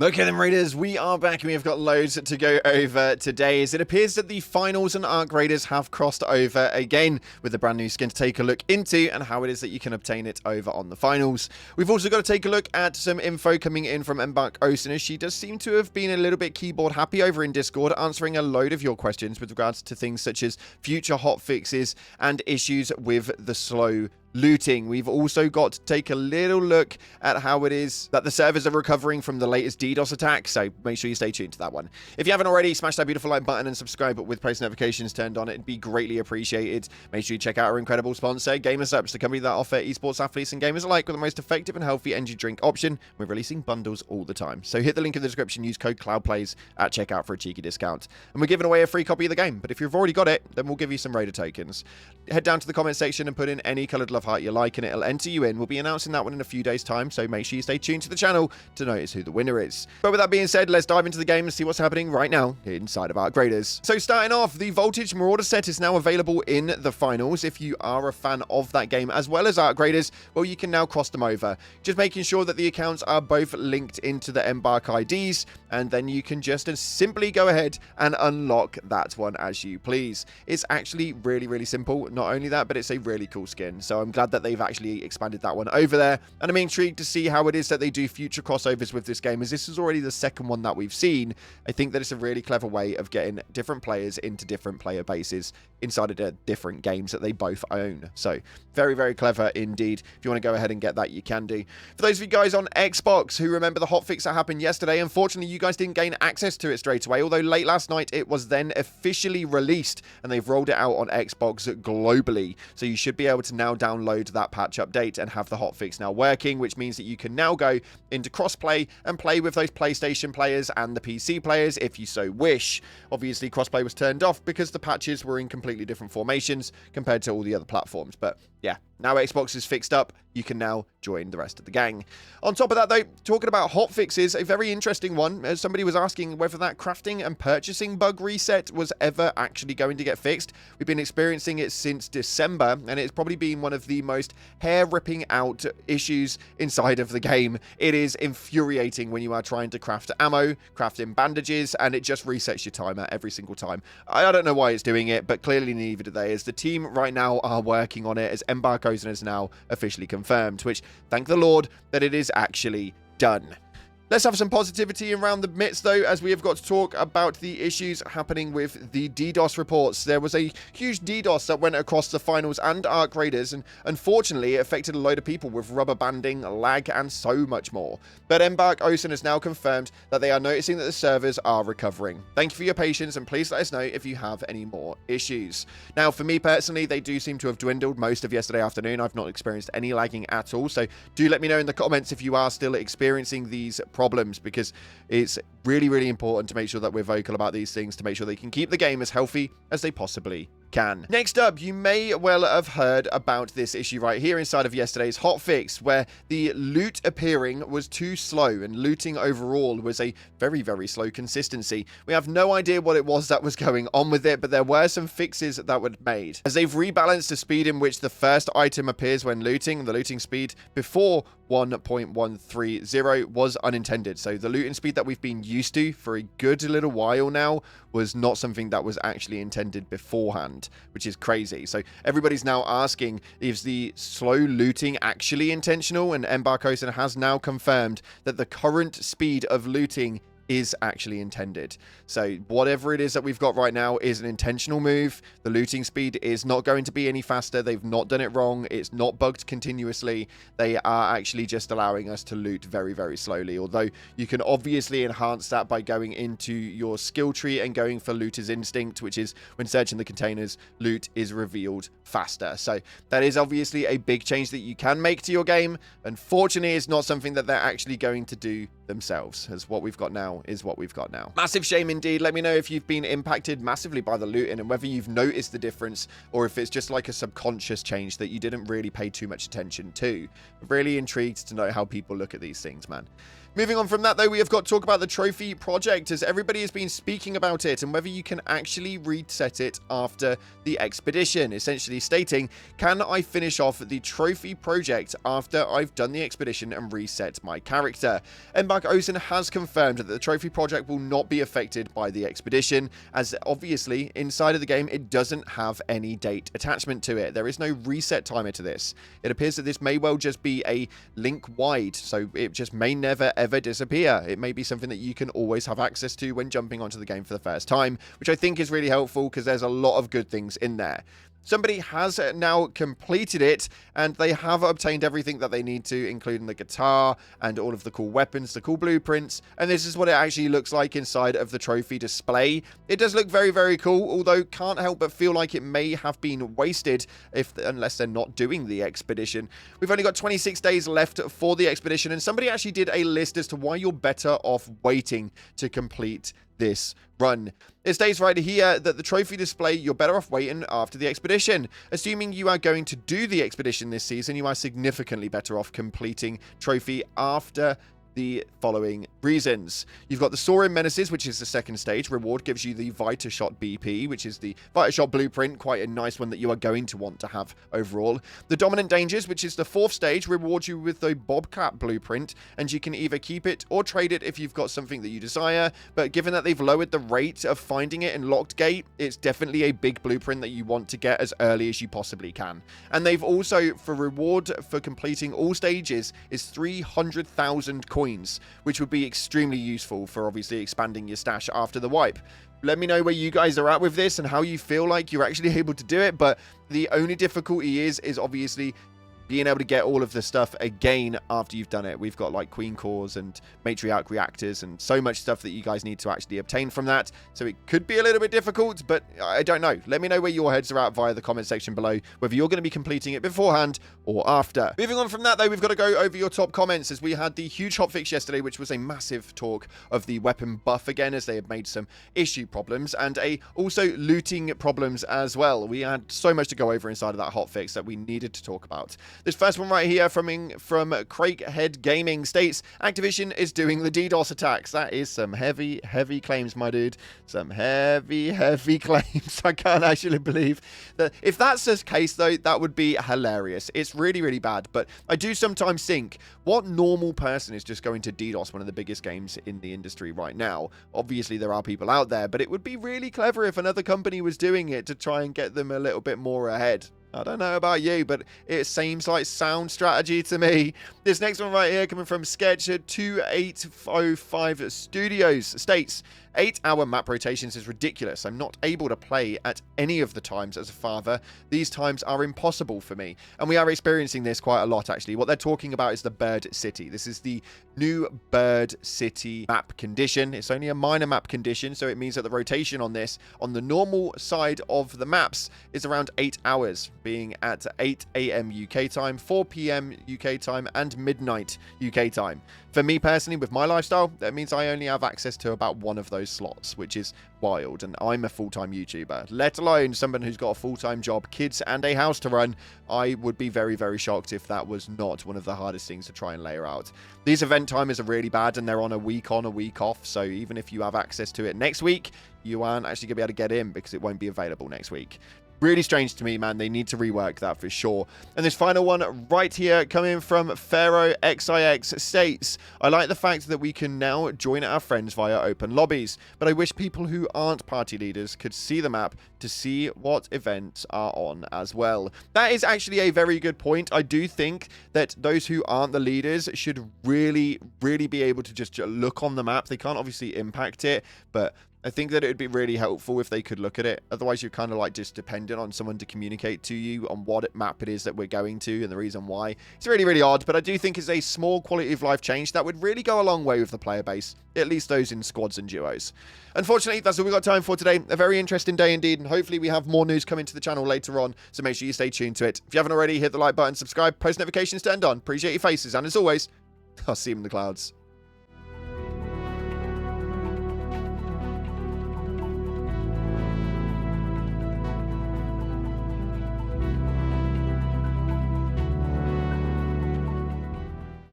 Okay then, Raiders, we are back and we have got loads to go over today, as it appears that the finals and Arc Raiders have crossed over again with a brand new skin to take a look into and how it is that you can obtain it over on the finals. We've also got to take a look at some info coming in from Embark, as she does seem to have been a little bit keyboard happy over in Discord, answering a load of your questions with regards to things such as future hotfixes and issues with the slow looting. We've also got to take a little look at how it is that the servers are recovering from the latest DDoS attack, so make sure you stay tuned to that one. If you haven't already, smash that beautiful like button and subscribe with post notifications turned on. It'd be greatly appreciated. Make sure you check out our incredible sponsor, GamerSupps, the company that offer esports athletes and gamers alike with the most effective and healthy energy drink option. We're releasing bundles all the time, so hit the link in the description, use code CloudPlays at checkout for a cheeky discount. And we're giving away a free copy of the game, but if you've already got it, then we'll give you some Raider tokens. Head down to the comment section and put in any coloured love heart you like, and it'll enter you in. We'll be announcing that one in a few days' time, so make sure you stay tuned to the channel to notice who the winner is. But with that being said, let's dive into the game and see what's happening right now inside of Arc Raiders. So starting off, the Voltage Marauder set is now available in the finals. If you are a fan of that game as well as Arc Raiders, well, you can now cross them over. Just making sure that the accounts are both linked into the Embark IDs, and then you can just simply go ahead and unlock that one as you please. It's actually really, really simple. Not only that, but it's a really cool skin. So I'm glad that they've actually expanded that one over there, and I'm intrigued to see how it is that they do future crossovers with this game, as this is already the second one that we've seen. I think that it's a really clever way of getting different players into different player bases inside of the different games that they both own. So very, very clever indeed. If you want to go ahead and get that, you can do. For those of you guys on Xbox who remember the hotfix that happened yesterday, unfortunately you guys didn't gain access to it straight away, although late last night it was then officially released and they've rolled it out on Xbox globally. So you should be able to now download that patch update and have the hotfix now working, which means that you can now go into crossplay and play with those PlayStation players and the PC players if you so wish. Obviously crossplay was turned off because the patches were in completely different formations compared to all the other platforms, but yeah, now Xbox is fixed up, you can now join the rest of the gang. On top of that though, talking about hotfixes, a very interesting one, as somebody was asking whether that crafting and purchasing bug reset was ever actually going to get fixed. We've been experiencing it since December, and it's probably been one of the most hair-ripping out issues inside of the game. It is infuriating when you are trying to craft ammo, crafting bandages, and it just resets your timer every single time. I don't know why it's doing it, but clearly neither do they, as the team right now are working on it, as Embark is now officially confirmed, which thank the Lord that it is actually done. Let's have some positivity around the midst, though, as we have got to talk about the issues happening with the DDoS reports. There was a huge DDoS that went across the finals and Arc Raiders, and unfortunately it affected a load of people with rubber banding, lag, and so much more. But Embark has now confirmed that they are noticing that the servers are recovering. Thank you for your patience, and please let us know if you have any more issues. Now, for me personally, they do seem to have dwindled most of yesterday afternoon. I've not experienced any lagging at all, so do let me know in the comments if you are still experiencing these problems, because it's really, really important to make sure that we're vocal about these things to make sure they can keep the game as healthy as they possibly can. Next up, you may well have heard about this issue right here inside of yesterday's hotfix, where the loot appearing was too slow and looting overall was a very, very slow consistency. We have no idea what it was that was going on with it, but there were some fixes that were made, as they've rebalanced the speed in which the first item appears when looting. The looting speed before 1.130 was unintended, so the looting speed that we've been used to for a good little while now was not something that was actually intended beforehand, which is crazy. So everybody's now asking, is the slow looting actually intentional? And Embark has now confirmed that the current speed of looting is actually intended. So whatever it is that we've got right now is an intentional move. The looting speed is not going to be any faster. They've not done it wrong. It's not bugged continuously. They are actually just allowing us to loot very, very slowly. Although you can obviously enhance that by going into your skill tree and going for Looter's Instinct, which is when searching the containers, loot is revealed faster. So that is obviously a big change that you can make to your game. Unfortunately, it's not something that they're actually going to do themselves, as what we've got now is what we've got now. Massive shame indeed. Let me know if you've been impacted massively by the looting and whether you've noticed the difference, or if it's just like a subconscious change that you didn't really pay too much attention to. I'm really intrigued to know how people look at these things, man. Moving on from that, though, we have got to talk about the trophy project, as everybody has been speaking about it and whether you can actually reset it after the expedition, essentially stating, can I finish off the trophy project after I've done the expedition and reset my character? Embark has confirmed that the trophy project will not be affected by the expedition, as obviously inside of the game it doesn't have any date attachment to it. There is no reset timer to this. It appears that this may well just be a link wide, so it just may never ever disappear. It may be something that you can always have access to when jumping onto the game for the first time, which I think is really helpful because there's a lot of good things in there. Somebody has now completed it, and they have obtained everything that they need to, including the guitar and all of the cool weapons, the cool blueprints, and this is what it actually looks like inside of the trophy display. It does look very, very cool, although can't help but feel like it may have been wasted unless they're not doing the expedition. We've only got 26 days left for the expedition, and somebody actually did a list as to why you're better off waiting to complete this run. It states right here that the trophy display, you're better off waiting after the expedition. Assuming you are going to do the expedition this season, you are significantly better off completing trophy after the following reasons. You've got the Soaring Menaces, which is the second stage. Reward gives you the Vita Shot BP, which is the Vita Shot blueprint, quite a nice one that you are going to want to have overall. The Dominant Dangers, which is the fourth stage, rewards you with the Bobcat blueprint, and you can either keep it or trade it if you've got something that you desire, but given that they've lowered the rate of finding it in Locked Gate, it's definitely a big blueprint that you want to get as early as you possibly can. And they've also, for reward for completing all stages, is 300,000 coins, which would be extremely useful for obviously expanding your stash after the wipe. Let me know where you guys are at with this and how you feel like you're actually able to do it, but the only difficulty is obviously being able to get all of the stuff again after you've done it. We've got like Queen Cores and Matriarch Reactors and so much stuff that you guys need to actually obtain from that. So it could be a little bit difficult, but I don't know. Let me know where your heads are at via the comment section below, whether you're going to be completing it beforehand or after. Moving on from that, though, we've got to go over your top comments, as we had the huge hotfix yesterday, which was a massive talk of the weapon buff again, as they had made some issue problems and also looting problems as well. We had so much to go over inside of that hotfix that we needed to talk about. This first one right here from Craighead Gaming states, Activision is doing the Ddos attacks. That is some heavy, heavy claims, my dude. Some heavy, heavy claims. I can't actually believe that. If that's the case, though, that would be hilarious. It's really, really bad. But I do sometimes think, what normal person is just going to Ddos, one of the biggest games in the industry right now? Obviously, there are people out there, but it would be really clever if another company was doing it to try and get them a little bit more ahead. I don't know about you, but it seems like sound strategy to me. This next one right here, coming from Sketch2805 Studios, states, 8-hour map rotations is ridiculous. I'm not able to play at any of the times as a father. These times are impossible for me. And we are experiencing this quite a lot, actually. What they're talking about is the Bird City. This is the new Bird City map condition. It's only a minor map condition, so it means that the rotation on this, on the normal side of the maps, is around 8 hours, being at 8 AM UK time, 4 PM UK time, and midnight UK time. For me personally, with my lifestyle, that means I only have access to about one of those slots, which is wild. And I'm a full-time YouTuber, let alone someone who's got a full-time job, kids, and a house to run. I would be very, very shocked if that was not one of the hardest things to try and layer out. These event timers are really bad, and they're on a week on, a week off. So even if you have access to it next week, you aren't actually going to be able to get in because it won't be available next week. Really strange to me, man. They need to rework that for sure. And this final one right here, coming from Pharaoh XIX, states, I like the fact that we can now join our friends via open lobbies, but I wish people who aren't party leaders could see the map to see what events are on as well. That is actually a very good point. I do think that those who aren't the leaders should really, really be able to just look on the map. They can't obviously impact it, but I think that it would be really helpful if they could look at it. Otherwise, you're kind of like just dependent on someone to communicate to you on what map it is that we're going to and the reason why. It's really, really odd, but I do think it's a small quality of life change that would really go a long way with the player base, at least those in squads and duos. Unfortunately, that's all we've got time for today. A very interesting day indeed, and hopefully we have more news coming to the channel later on, so make sure you stay tuned to it. If you haven't already, hit the like button, subscribe, post notifications turned on. Appreciate your faces, and as always, I'll see you in the clouds.